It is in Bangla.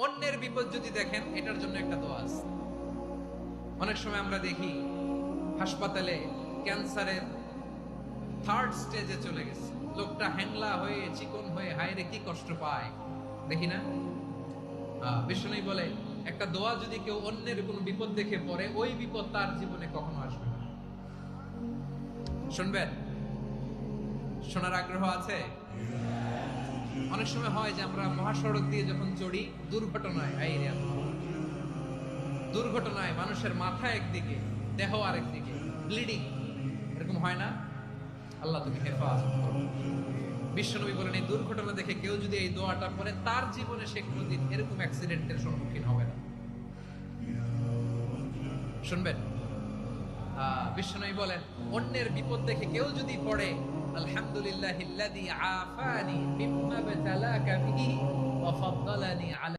অন্যের বিপদ যদি দেখেন, এটার জন্য একটা দোয়া আছে। অনেক সময় আমরা দেখি হাসপাতালে ক্যান্সারের থার্ড স্টেজে চলে গেছে, লোকটা হ্যাংলা হয়ে চিকন হয়ে হায়রে কি কষ্ট পায়, দেখি না? বিষ্ণু বলে একটা দোয়া যদি কেউ অন্যের কোনো বিপদ দেখে পড়ে, ওই বিপদ তার জীবনে কখনো আসবে না। শুনবেন? শোনার আগ্রহ আছে? অনেক সময় হয় যে আমরা মহাসড়ক দিয়ে যখন চড়ি, দুর্ঘটনায় মানুষের মাথা একদিকে, দেহ আরেকদিকে, ব্লিডিং, এরকম হয় না? আল্লাহ তুমি হেফাজত করো। বিশ্বনবী বলেন এই দুর্ঘটনা দেখে কেউ যদি এই দোয়াটা পড়ে, তার জীবনে সে কোনোদিন এরকম অ্যাক্সিডেন্টের সম্মুখীন হবে না। শুনবেন? বিশ্বনবী বলেন অন্যের বিপদ দেখে কেউ যদি পড়ে, আলহামদুলিল্লাহিল্লাযী আফানি মিম্মা বতালাকা বিহি ওয়া ফাদ্দালানি আলা